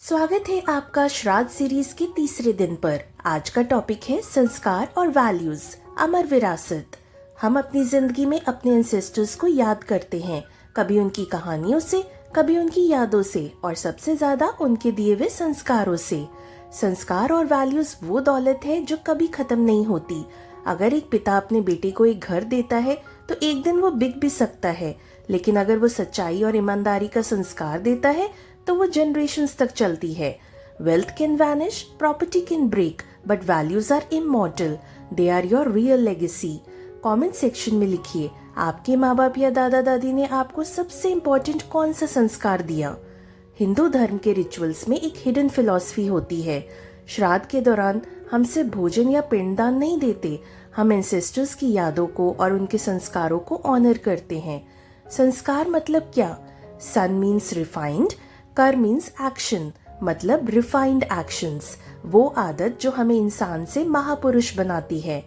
स्वागत है आपका श्राद्ध सीरीज के तीसरे दिन पर। आज का टॉपिक है संस्कार और वैल्यूज, अमर विरासत। हम अपनी जिंदगी में अपने एंसेस्टर्स को याद करते हैं, कभी उनकी कहानियों से, कभी उनकी यादों से और सबसे ज्यादा उनके दिए हुए संस्कारों से। संस्कार और वैल्यूज वो दौलत है जो कभी खत्म नहीं होती। अगर एक पिता अपने बेटे को एक घर देता है तो एक दिन वो बिक भी सकता है, लेकिन अगर वो सच्चाई और ईमानदारी का संस्कार देता है तो वो जनरेशंस तक चलती है। Wealth can vanish, property can break, but values are immortal, they are your real legacy. Comment section में लिखिए, आपके माँ बाप या दादा दादी ने आपको सबसे इम्पोर्टेंट कौन सा संस्कार दिया। हिंदू धर्म के रिचुअल्स में एक हिडन फिलॉसफी होती है। श्राद्ध के दौरान हम सिर्फ भोजन या पिंडदान नहीं देते, हम एंसेस्टर्स की यादों को और उनके संस्कारों को ऑनर करते हैं। संस्कार मतलब क्या? सन मीन्स रिफाइंड, कर मीन्स एक्शन, मतलब रिफाइंड एक्शंस, वो आदत जो हमें इंसान से महापुरुष बनाती है।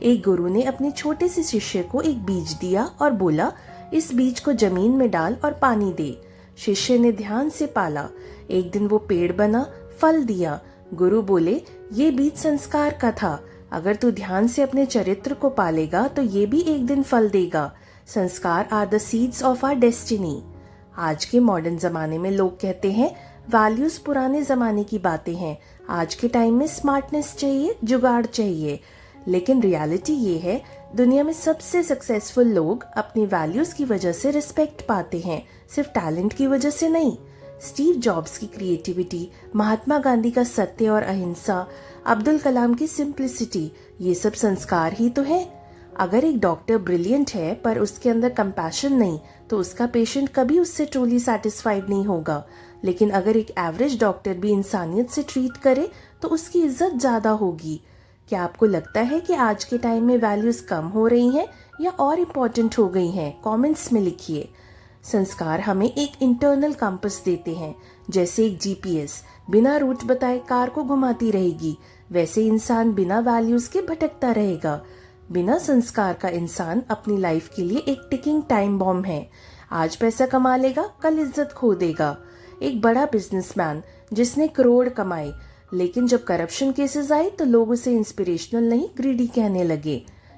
एक गुरु ने अपने छोटे से शिष्य को एक बीज दिया और बोला, इस बीज को जमीन में डाल और पानी दे। शिष्य ने ध्यान से पाला, एक दिन वो पेड़ बना, फल दिया। गुरु बोले, ये बीज संस्कार का था, अगर तू ध्यान से अपने चरित्र को पालेगा तो ये भी एक दिन फल देगा। Sanskar are the seeds of our destiny. आज के मॉडर्न जमाने में लोग कहते हैं वैल्यूज पुराने जमाने की बातें हैं, आज के टाइम में स्मार्टनेस चाहिए, जुगाड़ चाहिए। लेकिन रियलिटी ये है, दुनिया में सबसे सक्सेसफुल लोग अपनी वैल्यूज की वजह से रिस्पेक्ट पाते हैं, सिर्फ टैलेंट की वजह से नहीं। स्टीव जॉब्स की क्रिएटिविटी, महात्मा गांधी का सत्य और अहिंसा, अब्दुल कलाम की सिंप्लिसिटी, ये सब संस्कार ही तो है। अगर एक डॉक्टर ब्रिलियंट है पर उसके अंदर कंपैशन नहीं तो उसका पेशेंट कभी उससे ट्रूली सेटिस्फाइड नहीं होगा। लेकिन अगर एक एवरेज डॉक्टर भी इंसानियत से ट्रीट करे तो उसकी इज्जत ज्यादा होगी। क्या आपको लगता है कि आज के टाइम में वैल्यूज कम हो रही हैं या और इम्पोर्टेंट हो गई हैं? कमेंट्स में लिखिए। संस्कार हमें एक इंटरनल कंपास देते हैं। जैसे एक जीपीएस बिना रूट बताए कार को घुमाती रहेगी, वैसे इंसान बिना वैल्यूज के भटकता रहेगा। बिना संस्कार का इंसान अपनी लाइफ के लिए एक टिकिंग टाइम बॉम्ब है। आज पैसा कमा लेगा, कल इज्जत खो देगा। एक बड़ा बिजनेसमैन जिसने करोड़ कमाए, लेकिन जब करप्शन केसेस आए तो लोग उसे इंस्पिरेशनल नहीं ग्रीडी कहने लगे।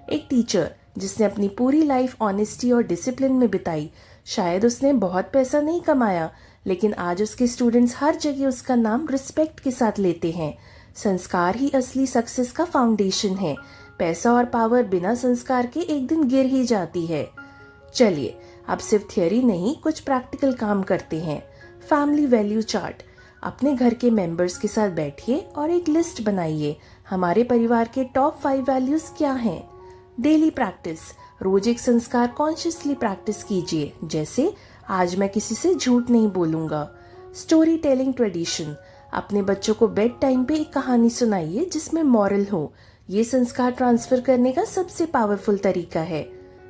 एक टीचर जिसने अपनी पूरी लाइफ ऑनेस्टी और डिसिप्लिन में बिताई, शायद उसने बहुत पैसा नहीं कमाया, लेकिन आज उसके स्टूडेंट्स हर जगह उसका नाम रिस्पेक्ट के साथ लेते हैं। संस्कार ही असली सक्सेस का फाउंडेशन है। पैसा और पावर बिना संस्कार के एक दिन गिर ही जाती है। चलिए अब सिर्फ थियरी नहीं, कुछ प्रैक्टिकल काम करते हैं। Family value chart. अपने घर के मेंबर्स के साथ बैठिए और एक लिस्ट बनाइए, हमारे परिवार के टॉप 5 वैल्यूज क्या हैं। डेली प्रैक्टिस, रोज एक संस्कार कॉन्शियसली प्रैक्टिस कीजिए, जैसे आज मैं किसी से झूठ नहीं बोलूंगा। स्टोरी टेलिंग ट्रेडिशन, अपने बच्चों को बेड टाइम पे एक कहानी सुनाइए जिसमें मॉरल हो। ये संस्कार ट्रांसफर करने का सबसे पावरफुल तरीका है।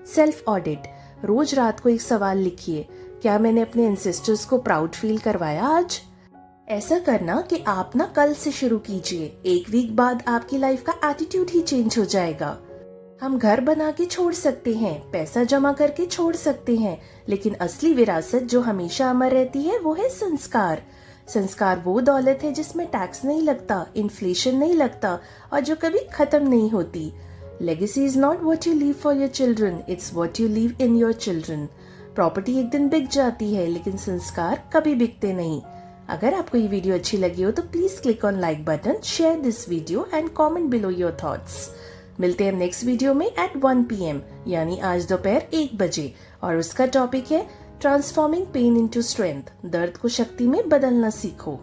सेल्फ ऑडिट, रोज रात को एक सवाल लिखिए, क्या मैंने अपने एंसेस्टर्स को प्राउड फील करवाया आज? ऐसा करना कि आप ना कल से शुरू कीजिए, एक वीक बाद आपकी लाइफ का एटीट्यूड ही चेंज हो जाएगा। हम घर बना के छोड़ सकते हैं, पैसा जमा करके छोड़ सकते हैं, लेकिन असली विरासत जो हमेशा अमर रहती है वो है संस्कार। संस्कार वो दौलत है जिसमें टैक्स नहीं लगता, इन्फ्लेशन नहीं लगता और जो कभी खत्म नहीं होती। Legacy is not what you leave for your children, it's what you leave in your children. Property एक दिन बिक जाती है, लेकिन संस्कार कभी बिकते नहीं। अगर आपको ये वीडियो अच्छी लगी हो तो please click on like button, share this video and comment below your thoughts. मिलते हैं नेक्स्ट वीडियो में एट 1 PM, यानी आज दोपहर 1 बजे, और उसका टॉपिक है ट्रांसफॉर्मिंग पेन इनटू स्ट्रेंथ। दर्द को शक्ति में बदलना सीखो।